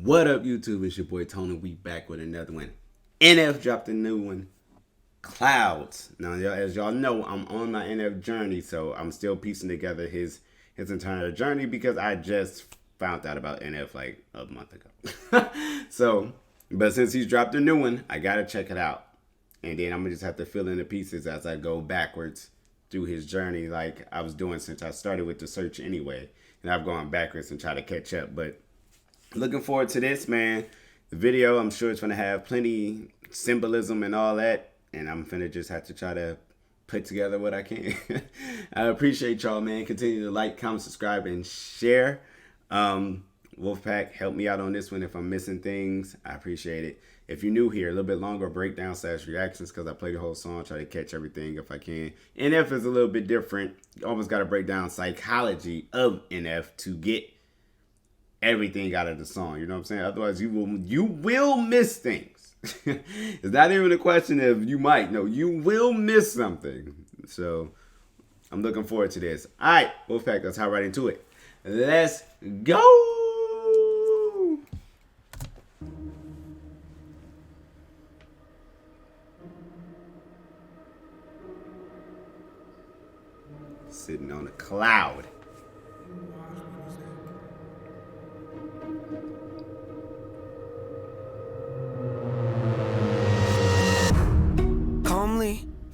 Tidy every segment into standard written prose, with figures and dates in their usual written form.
What up, YouTube? It's your boy Tony. We back with another one. NF dropped a new one, Clouds. Now, as y'all know, I'm on my NF journey, so I'm still piecing together his entire journey because I just found out about NF like a month ago. But since he's dropped a new one, I gotta check it out, and then I'm gonna just have to fill in the pieces as I go backwards through his journey, like I was doing since I started with the search anyway, and I've gone backwards and try to catch up, but. Looking forward to this, man. The video, I'm sure it's going to have plenty symbolism and all that. And I'm going to just have to try to put together what I can. I appreciate y'all, man. Continue to like, comment, subscribe, and share. Wolfpac, help me out on this one if I'm missing things. I appreciate it. If you're new here, a little bit longer breakdown / reactions because I play the whole song, try to catch everything if I can. NF is a little bit different. You almost got to break down psychology of NF to get everything out of the song, you know what I'm saying? Otherwise, you will miss things. It's not even a question of you might. No, you will miss something. So, I'm looking forward to this. All right, Wolfpac, let's hop right into it. Let's go! Sitting on a cloud.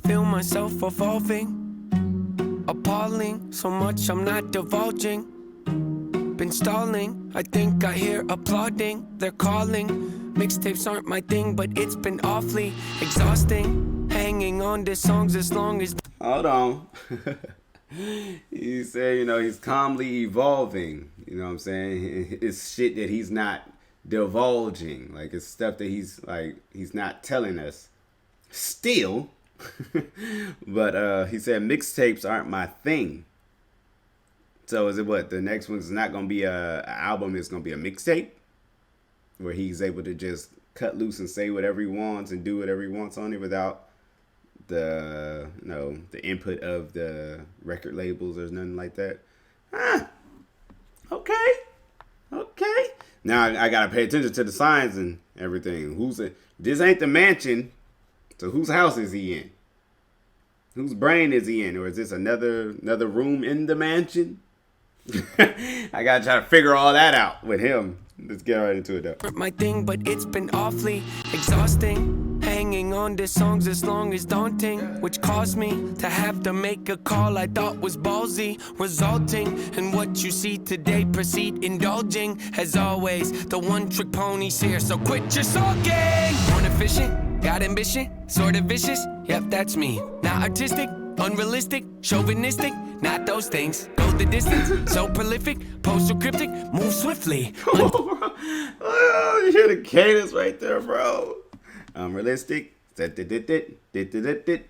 Feel myself evolving, appalling, so much I'm not divulging. Been stalling, I think I hear applauding. They're calling, mixtapes aren't my thing, but it's been awfully exhausting. Hanging on to songs as long as... Hold on. He said, you know, he's calmly evolving. You know what I'm saying? It's shit that he's not divulging. Like, it's stuff that he's not telling us. Still... But he said mixtapes aren't my thing. So is it what? The next one's not going to be an album, it's going to be a mixtape? Where he's able to just cut loose and say whatever he wants and do whatever he wants on it without the input of the record labels or nothing like that. Okay. Now I got to pay attention to the signs and everything. This ain't the mansion. So whose house is he in? Whose brain is he in? Or is this another room in the mansion? I gotta try to figure all that out with him. Let's get right into it though. My thing, but it's been awfully exhausting. Hanging on to songs as long as daunting, which caused me to have to make a call I thought was ballsy, resulting in what you see today. Proceed indulging, as always. The one-trick pony's here, so quit your sulking. Born efficient. Got ambition, sort of vicious, yep, that's me. Not artistic, unrealistic, chauvinistic, not those things. Go the distance, so prolific, postal cryptic, move swiftly. Oh, you hear the cadence right there, bro. Unrealistic,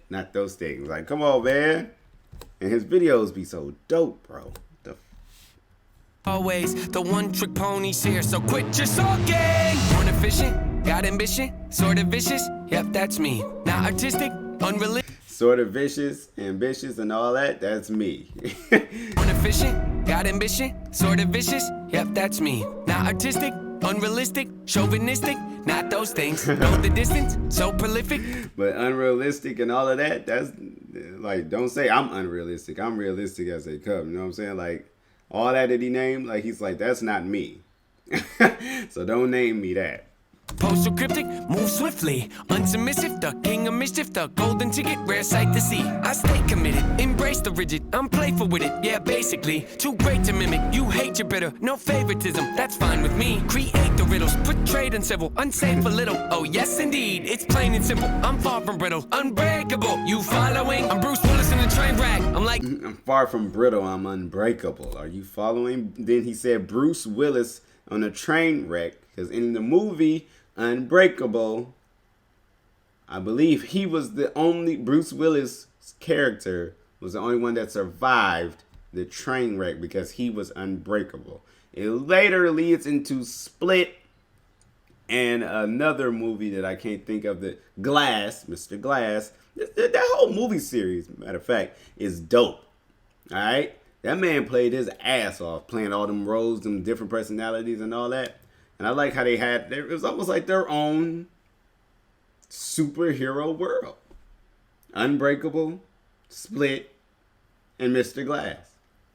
not those things. Like, come on, man. And his videos be so dope, bro. Always, the one-trick pony's here, so quit your sulking. Born efficient, got ambition, sort of vicious, yep, that's me. Not artistic, unrealistic. Sort of vicious, ambitious, and all that, that's me. Born efficient, got ambition, sort of vicious, yep, that's me. Not artistic, unrealistic, chauvinistic, not those things. Go the distance, so prolific. But unrealistic and all of that, that's, like, don't say I'm unrealistic. I'm realistic as they come, you know what I'm saying? Like, all that he named, like, he's like, that's not me. So don't name me that. Postal cryptic, move swiftly. Unsubmissive, the king of mischief, the golden ticket, rare sight to see. I stay committed, embrace the rigid, I'm playful with it, yeah, basically. Too great to mimic, you hate your bitter, no favoritism, that's fine with me. Create the riddles, portrayed uncivil, unsafe a little. Oh yes indeed, it's plain and simple, I'm far from brittle, unbreakable. You following? I'm Bruce Willis in a train wreck. I'm far from brittle, I'm unbreakable. Are you following? Then he said Bruce Willis on a train wreck, because in the movie Unbreakable, I believe he was the only, Bruce Willis' character was the only one that survived the train wreck because he was unbreakable. It later leads into Split and another movie that I can't think of, the Glass, Mr. Glass. That whole movie series, matter of fact, is dope. All right? That man played his ass off, playing all them roles, them different personalities and all that. And I like how it was almost like their own superhero world. Unbreakable, Split, and Mr. Glass.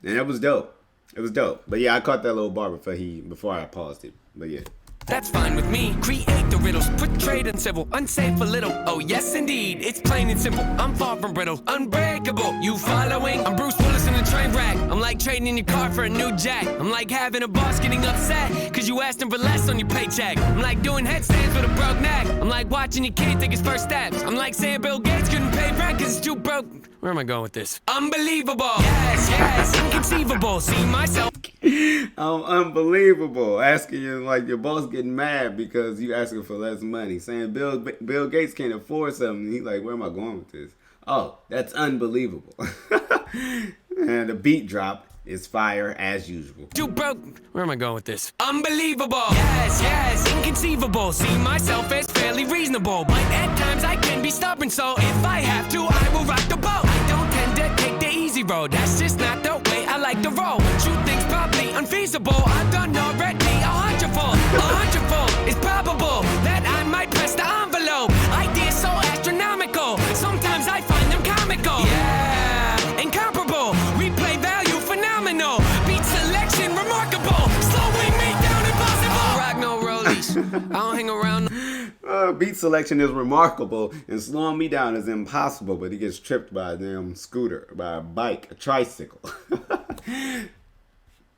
And it was dope. It was dope. But yeah, I caught that little bar before I paused it. But yeah. That's fine with me. Create the riddles, portrayed and civil, unsafe a little. Oh yes, indeed, it's plain and simple. I'm far from brittle, unbreakable. You following? I'm Bruce Willis in a train wreck. I'm like trading in your car for a new jack. I'm like having a boss getting upset cause you asked him for less on your paycheck. I'm like doing headstands with a broke neck. I'm like watching your kid take his first steps. I'm like saying Bill Gates couldn't pay rent cause it's too broke. Where am I going with this? Unbelievable. Yes, yes, inconceivable. See myself. Unbelievable. Asking you like your boss getting mad because you asking for less money. Saying Bill Gates can't afford something. He's like, where am I going with this? Oh, that's unbelievable. And the beat drop is fire as usual. Too broke. Where am I going with this? Unbelievable. Yes, yes, inconceivable. See myself as fairly reasonable, but at times I can be stubborn. So if I have to, I will rock the boat. I don't tend to take the easy road. That's just not the way I like to roll. Shoot things probably unfeasible. I've done already 100-fold. 100-fold. It's probable that I might press the envelope. Ideas so astronomical. Sometimes I find them comical. Yeah, incomparable. Replay value phenomenal. Beat selection remarkable. Slowing me down impossible. I rock no rollies. I don't hang around. Beat selection is remarkable and slowing me down is impossible, but he gets tripped by a damn scooter, by a bike, a tricycle.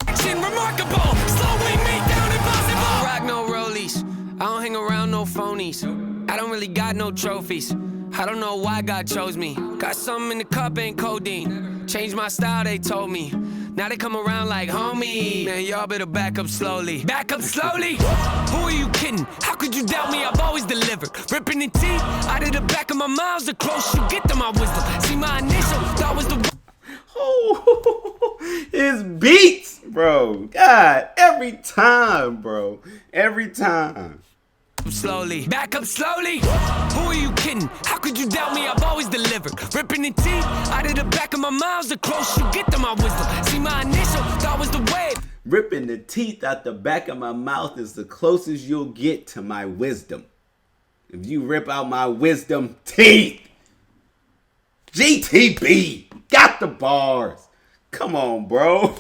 Action remarkable. Slowing me down impossible. I rock no rollies. I don't hang around no phonies. I don't really got no trophies. I don't know why God chose me. Got something in the cup, ain't codeine. Changed my style, they told me. Now they come around like, homie, man, y'all better back up slowly. Back up slowly? Who are you kidding? How could you doubt me? I've always delivered. Ripping the teeth out of the back of my mouth. The closer you get to my wisdom. See, my initial thought was the... Oh, his beats, bro. God, every time, bro. Every time. Slowly, back up slowly. Who are you kidding? How could you doubt me? I've always delivered. Ripping the teeth out of the back of my mouth. The closer you get to my wisdom. See, my initial thought was the wave. Ripping the teeth out the back of my mouth is the closest you'll get to my wisdom. If you rip out my wisdom teeth, GTB, got the bars. Come on, bro.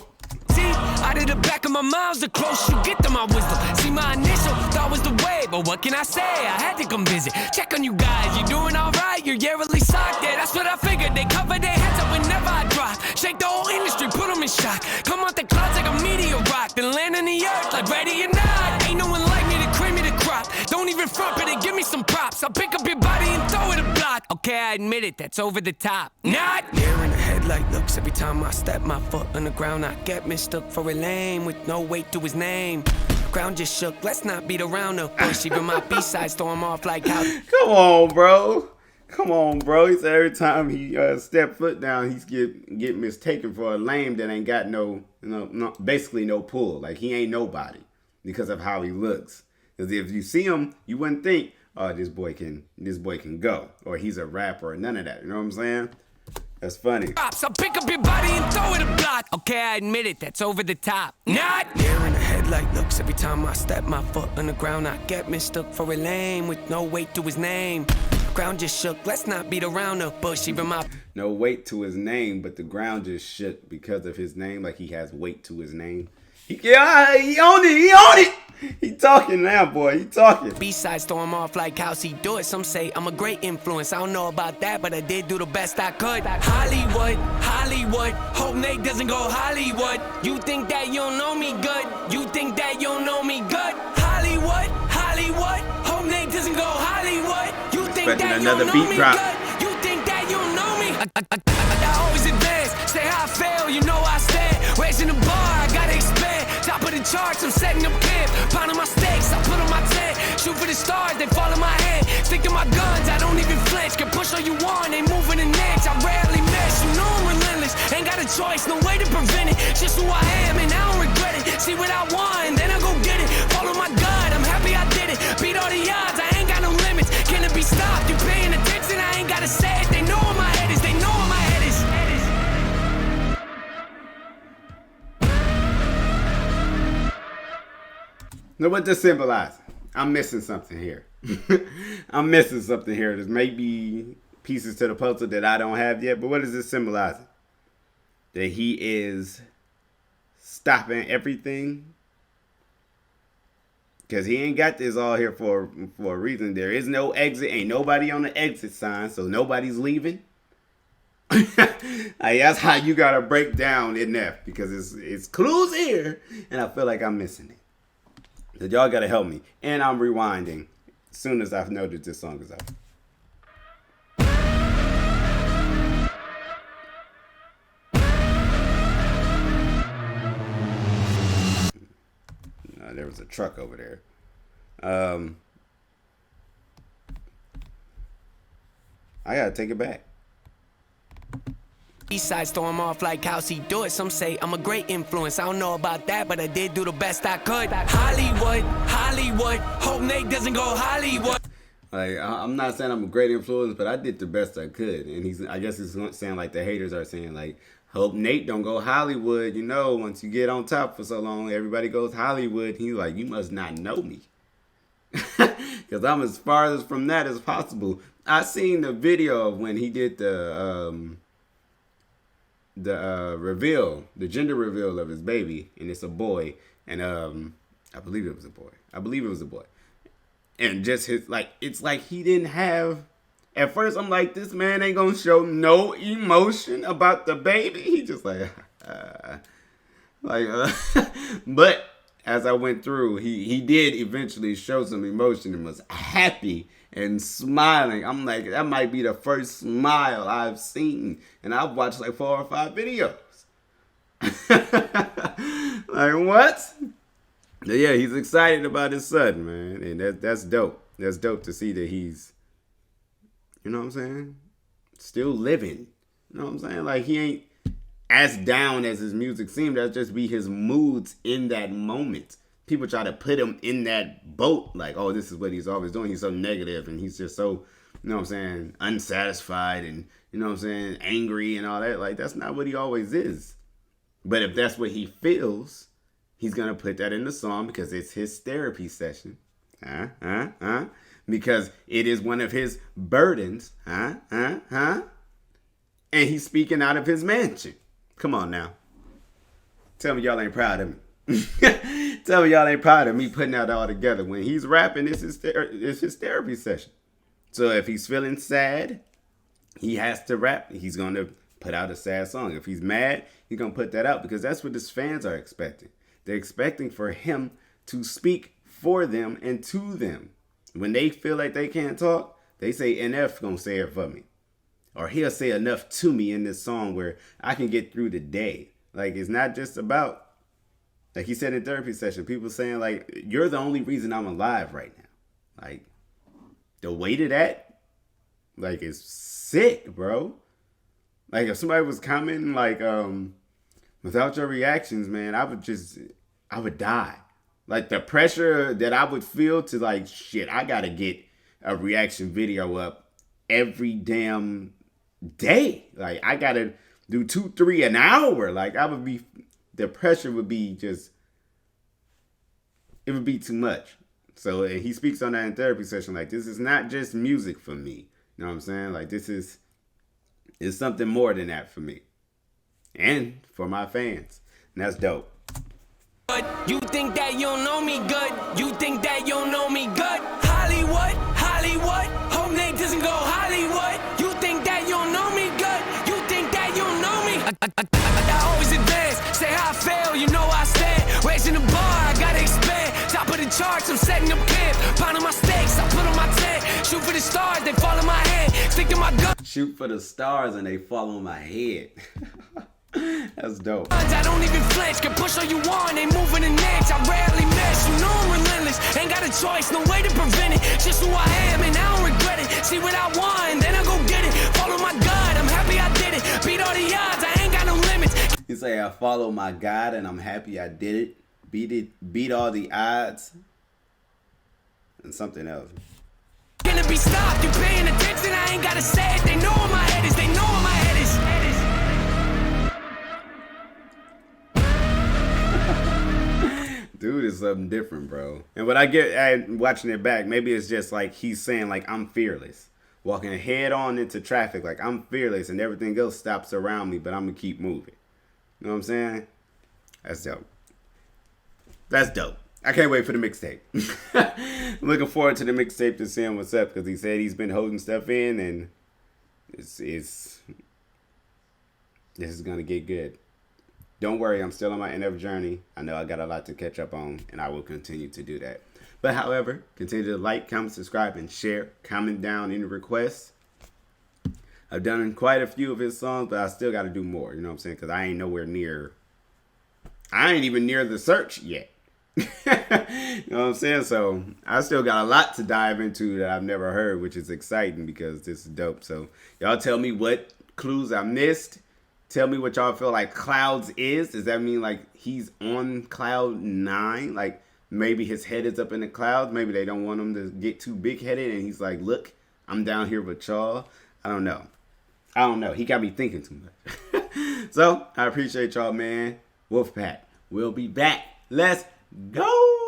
Out of the back of my mouth, the closer you get to my wisdom. See, my initial thought was the wave, but what can I say? I had to come visit. Check on you guys, you doing alright? You're yearly socked, yeah, that's what I figured. They cover their heads up whenever I drop. Shake the whole industry, put them in shock. Come out the clouds like a meteor rock, then land on the earth like ready or not. Ain't no one like me to cream me the crop. Don't even front, but they give me some props. I'll pick up your body and throw it a block. Okay, I admit it, that's over the top. Not here in the headlight looks. Every time I step my foot on the ground, I get mistook for a lame with no weight to his name. Ground just shook, let's not beat around the bush. Even my B-sides throw him off like how. Come on, bro. Come on, bro. He said every time he step foot down, he's get mistaken for a lame that ain't got basically no pull. Like he ain't nobody because of how he looks. Because if you see him, you wouldn't think, oh, this boy can go, or he's a rapper, or none of that. You know what I'm saying? That's funny. I'll pick up your body and throw it a block. Okay, I admit it, that's over the top. Not here in the headlight looks. Every time I step my foot on the ground, I get mistook for a lame with no weight to his name. Ground just shook, let's not beat around the bush. Even my no weight to his name, but the ground just shook because of his name. Like he has weight to his name. He owned it. He owned it. He talking now, boy. He talking. B-sides throw him off like how's he do it. Some say I'm a great influence. I don't know about that, but I did do the best I could. Hollywood, Hollywood. Hope Nate doesn't go Hollywood. You think that you don't know me good? You think that you don't know me good? Hollywood, Hollywood. Hope Nate doesn't go Hollywood. You think that you don't know me good? You think that you don't know me? I always advance. Say how I fail, you know I stand. Raising the bar, I gotta expand. Top of the charts, I'm setting up camp. Pounding my stakes, I put on my tent. Shoot for the stars, they fall in my hand. Stick to my guns, I don't even flinch. Can push all you want, ain't moving an inch. I rarely miss, you know I'm relentless. Ain't got a choice, no way to prevent it. Just who I am, and I don't regret it. See what I want, and then I go get it. Follow my gut, I'm happy I did it. Beat all the odds, I ain't got no limits. Can it be stopped? You paying attention? I ain't gotta say it. They know where my head is, they know where my head is. Now what this symbolize? I'm missing something here. I'm missing something here. There's maybe pieces to the puzzle that I don't have yet, but what is this symbolizing? That he is stopping everything? Because he ain't got this all here for a reason. There is no exit. Ain't nobody on the exit sign, so nobody's leaving. That's how you got to break down NF, because it's clues here, and I feel like I'm missing it. So y'all got to help me. And I'm rewinding as soon as I've noted this song is up. There was a truck over there. I gotta take it back. East side storm off like how he do it. Some say I'm a great influence. I don't know about that, but I did do the best I could. Hollywood. Hope Nate doesn't go Hollywood. Like, I'm not saying I'm a great influence, but I did the best I could. And I guess he's saying like the haters are saying like, hope Nate don't go Hollywood. You know, once you get on top for so long, everybody goes Hollywood. He's like, you must not know me. Because I'm as far from that as possible. I seen the video of when he did the reveal, the gender reveal of his baby. And it's a boy. And I believe it was a boy. And just his, like, it's like he didn't have... At first, I'm like, this man ain't gonna show no emotion about the baby. He just like, but as I went through, he did eventually show some emotion and was happy and smiling. I'm like, that might be the first smile I've seen. And I've watched like 4 or 5 videos. Like, what? But yeah, he's excited about his son, man. And that's dope. That's dope to see that he's, you know what I'm saying, still living. You know what I'm saying? Like, he ain't as down as his music seemed. That'd just be his moods in that moment. People try to put him in that boat. Like, oh, this is what he's always doing. He's so negative and he's just so, you know what I'm saying, unsatisfied and, you know what I'm saying, angry and all that. Like, that's not what he always is. But if that's what he feels, he's going to put that in the song because it's his therapy session. Because it is one of his burdens. And he's speaking out of his mansion. Come on now. Tell me y'all ain't proud of me. Tell me y'all ain't proud of me putting that all together. When he's rapping, it's his therapy session. So if he's feeling sad, he has to rap. He's going to put out a sad song. If he's mad, he's going to put that out because that's what his fans are expecting. They're expecting for him to speak for them and to them. When they feel like they can't talk, they say NF gonna say it for me. Or he'll say enough to me in this song where I can get through the day. Like, it's not just about, like he said in therapy session, people saying like, you're the only reason I'm alive right now. Like, the weight of that, like, is sick, bro. Like, if somebody was commenting like, without your reactions, man, I would die. Like, the pressure that I would feel to, like, shit, I got to get a reaction video up every damn day. Like, I got to do 2-3 an hour. Like, the pressure would be just, it would be too much. So he speaks on that in therapy session. Like, this is not just music for me. You know what I'm saying? Like, it's something more than that for me. And for my fans. And that's dope. You think that you don't know me good? You think that you don't know me good? Hollywood. Hope Nate doesn't go Hollywood. You think that you don't know me good? You think that you don't know me? I always advance. Say how I fail, you know I stand. Raising the bar, I gotta expand. Top of the charts, I'm setting up camp. Pounding my stakes, I put on my tent. Shoot for the stars, they fall in my head. Stick to my gun. Shoot for the stars and they fall on my head. That's dope. I don't even flinch, can push all you want, ain't moving an inch. I rarely miss, you know I'm relentless. Ain't got a choice, no way to prevent it. Just who I am and I don't regret it. See what I want, then I go get it. Follow my God, I'm happy I did it. Beat all the odds, I ain't got no limits. You say I follow my God and I'm happy I did it. Beat all the odds. And something else. Gonna be stopped, you paying attention, I ain't gotta say it. They know where my head is, they know where my head is. dude is something different, bro. And what I get at watching it back, maybe it's just like he's saying like I'm fearless, walking head on into traffic like I'm fearless, and everything else stops around me, but I'm gonna keep moving. You know what I'm saying? That's dope. That's dope. I can't wait for the mixtape. I'm looking forward to the mixtape to seeing what's up, because he said he's been holding stuff in, and this is gonna get good. Don't worry, I'm still on my NF journey. I know I got a lot to catch up on, and I will continue to do that. But however, continue to like, comment, subscribe, and share. Comment down any requests. I've done quite a few of his songs, but I still got to do more. You know what I'm saying? Because I ain't nowhere near. I ain't even near the search yet. You know what I'm saying? So I still got a lot to dive into that I've never heard, which is exciting because this is dope. So y'all tell me what clues I missed. Tell me what y'all feel like Clouds is. Does that mean like he's on cloud 9? Like maybe his head is up in the clouds. Maybe they don't want him to get too big headed, and he's like, look, I'm down here with y'all. I don't know. He got me thinking too much. So I appreciate y'all, man. Wolfpac. We'll be back. Let's go.